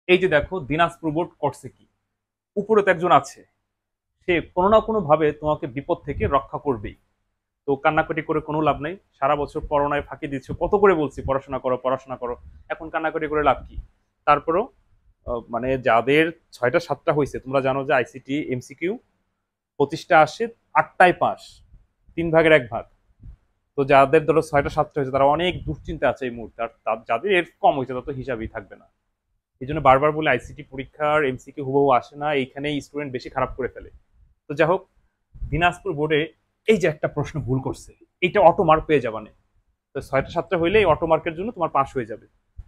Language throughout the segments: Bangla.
এই যে দেখো দিনাজপুর বোর্ড করছে কি, উপরে তো একজন আছে, সে কোনো না কোনো ভাবে তোমাকে বিপদ থেকে রক্ষা করবেই। তো কান্নাকাটি করে কোনো লাভ নাই, সারা বছর পড়াশোনায় ফাঁকি দিচ্ছ, কত করে বলছি পড়াশোনা করো পড়াশোনা করো, এখন কান্নাকাটি করে লাভ কি? তারপরেও মানে যাদের 6টা 7টা হয়েছে, তোমরা জানো যে আইসিটি এমসিকিউ 25টা আসে, 8টায় পাস, 3 ভাগের 1 ভাগ। তো যাদের ধরো 6টা 7টা হয়েছে তারা অনেক দুশ্চিন্তা আছে এই মুহূর্তে, আর যাদের এর কম হয়েছে তাদের তো হিসাবই থাকবে না। এই জন্য বারবার বলে আইসিটি পরীক্ষার এমসিকিউ হুবহু আসে না, এইখানেই স্টুডেন্ট বেশি খারাপ করে ফেলে। তো যাই হোক, দিনাজপুর বোর্ডে এই যে একটা প্রশ্ন ভুল করছে, এইটা অটো মার্ক পেয়ে যাবা না। তো 6টা 7টা হইলে এই অটো মার্কের জন্য তোমার পাস হয়ে যাবে।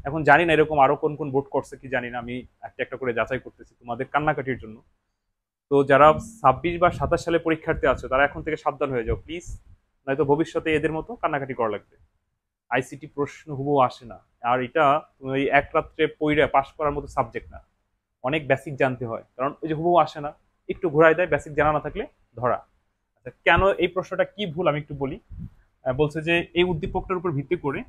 এখন জানি না এরকম আরো কোন কোন বোর্ড করছে কি জানি না, আমি একটা একটা করে যাচাই করতেছি তোমাদের কান্নাকাটির জন্য। তো যারা 26 বা 27 সালে পরীক্ষার্থী আছে তারা এখন থেকে সাবধান হয়ে যাও প্লিজ, নয়তো ভবিষ্যতে এদের মতো কান্নাকাটি করা লাগবে। আইসিটি প্রশ্ন হুবহু আসে না, আর এটা তুমি ওই এক রাত্রে পইরা পাস করার মতো সাবজেক্ট না, অনেক বেসিক জানতে হয়, কারণ ওই যে হুবহু আসে না, একটু ঘুরাই দেয়, বেসিক জানা না থাকলে ধরা। আচ্ছা, কেন এই প্রশ্নটা কি ভুল আমি একটু বলি। বলছে যে এই উদ্দীপকটার উপর ভিত্তি করে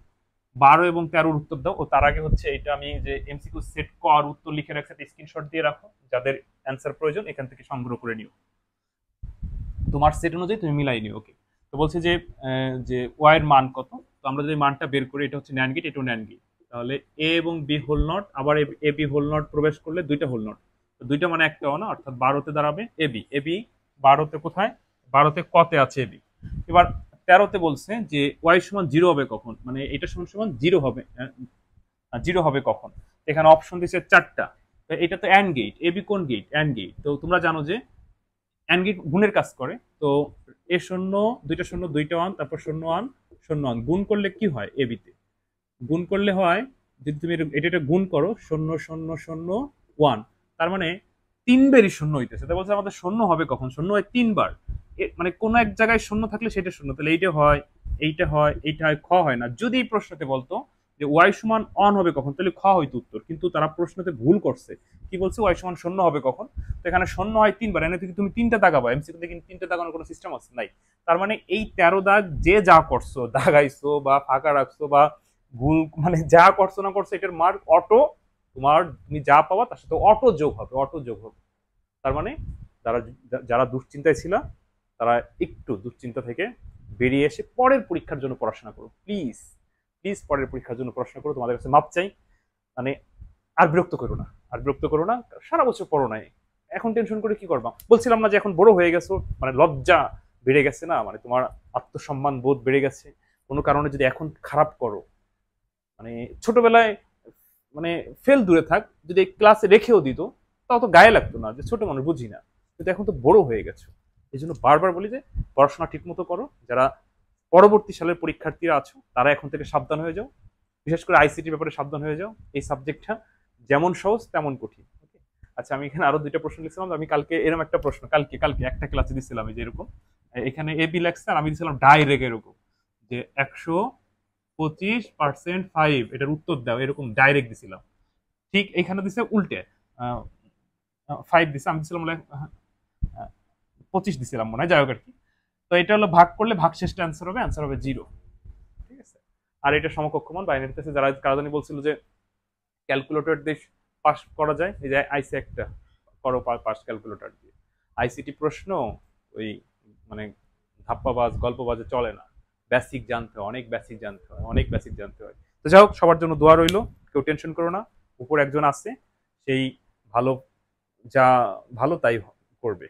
12 এবং 13-র উত্তর দাও, ও তার আগে হচ্ছে এটা আমি যে এমসিকিউ সেট ক আর উত্তর লিখে রাখছি স্ক্রিনশট দিয়ে রাখো, যাদের অ্যান্সার প্রয়োজন এখান থেকে সংগ্রহ করে নিও, তোমার সেট অনুযায়ী তুমি মিলাই নিও। ওকে। তো বলছে যে যে ওয়াই এর মান কত। তো আমরা যদি মানটা বের করি, এটা হচ্ছে ন্যান্ড গেট, এটাও ন্যান্ড গেট, তাহলে এ এবং বি হোল নট, আবার এ বি হোল নট প্রবেশ করলে 2টা হোল নট, তো 2টা মানে একটা না, অর্থাৎ 12তে দাঁড়াবে এবি। এবি 12তে কোথায়? 12তে কতে আছে এবি। এবার 13তে বলছে যে ওয়াই সমান 0 হবে কখন, মানে এটা সমান সমান 0 হবে, 0 হবে কখন। এখানে অপশন দিচ্ছে 4টা। এটা তো অ্যান্ড গেট, এবি কোন গেট? And gate. তো তোমরা জানো যে অ্যান্ড গেট গুণের কাজ করে। তো এ শূন্য, 2টা 0, 2টা 1, তারপর 0 1 0 1 গুণ করলে কি হয়? এবিতে গুণ করলে হয়, যদি তুমি এটা গুণ করো 0 0 0 1, তার মানে 3 বারই শূন্য হইতেছে। তাই বলছে আমাদের শূন্য হবে কখন? শূন্য হয় 3 বার। মানে কোন এক জায়গায় শূন্য থাকলে সেটা শূন্য, তাহলে এইটা হয়, এইটা হয়, এইটা হয়, খ হয় না। যদি এই প্রশ্নতে বলতো যে ওয়াই সমান অন হবে কখন, তাহলে খ হইতো উত্তর, কিন্তু তারা প্রশ্নতে ভুল করছে। কি বলছে? ওয়াই সমান শূন্য হবে কখন। তো এখানে শূন্য হয় 3 বার, এনে থেকে তুমি 3টা দাগাবা, এমসিকিউ থেকে 3টা দাগানোর কোনো সিস্টেম আছে নাই। তার মানে এই 13 দাগ যে যা করছো, দাগাইছো বা ফাঁকা রাখছো বা ভুল, মানে যা করছো না করছো, এটার মার্ক অটো, তোমার তুমি যা পাবা তার সাথে অটো যোগ হবে, অটো যোগ হবে। তার মানে যারা যারা দুশ্চিন্তায় ছিল, তারা একটু দুশ্চিন্তা থেকে বেরিয়ে এসে পরের পরীক্ষার জন্য পড়াশোনা করো প্লিজ। প্লিজ পরের পরীক্ষার জন্য পড়াশোনা করো, তোমাদের কাছে মাপ চাই। মানে আর বিরক্ত করো না, আর বিরক্ত করো না, সারা বছর পড়ো নাই, এখন টেনশন করে কি করবা? বলছিলাম না যে এখন বড় হয়ে গেছো, মানে লজ্জা বেড়ে গেছে না, মানে তোমার আত্মসম্মান বোধ বেড়ে গেছে, কোনো কারণে যদি এখন খারাপ করো, মানে ছোটবেলায়, মানে ফেল দূরে থাক, যদি ক্লাসে রেখেও দিত তাও তো গায়ে লাগতো না, যে ছোট মানুষ বুঝি না। কিন্তু এখন তো বড় হয়ে গেছো, এই জন্য বারবার বলি যে পড়াশোনা ঠিক মতো করো। যারা পরবর্তী সালের পরীক্ষার্থীরা আছো তারা এখন থেকে সাবধান হয়ে যাও, বিশেষ করে আইসিটি ব্যাপারে সাবধান হয়ে যাও। এই সাবজেক্টটা যেমন সহজ তেমন কঠিন। আচ্ছা, আমি এখানে আরো 2টা প্রশ্ন লিখছিলাম, আমি কালকে এরকম একটা প্রশ্ন কালকে কালকে একটা ক্লাসে দিচ্ছিলাম, এই যে এরকম, এখানে এ বি লেখছে আর আমি দিচ্ছিলাম ডাইরেক্ট এরকম, যে 125% 5 এটার উত্তর দাও, এরকম ডাইরেক্ট দিছিলাম। ঠিক এখানে দিছে উল্টে, 5 দিছে, আমি দিছিলাম 25 দিছিলাম মনে হয়, যাই হোক আর কি। তো এটা হলো ভাগ করলে ভাগ শেষটা অ্যান্সার হবে, অ্যান্সার হবে 0। ঠিক আছে। আর এটা সমকক্ষ মান বাইনারিতে যারা কারাদানি বলছিল যে ক্যালকুলেটর দিয়ে পাস করা যায়, এই যে আইসি একটা করো পাস ক্যালকুলেটর দিয়ে। আইসিটি প্রশ্ন ওই মানে ধাপ্পাবাজ গল্পবাজে চলে না, বেসিক জানতে হয়, অনেক বেসিক জানতে হয়, অনেক বেসিক জানতে হয়। তো যাই হোক, সবার জন্য দোয়া রইলো, কেউ টেনশন করো না, উপর একজন আছে, সেই ভালো, যা ভালো তাই করবে।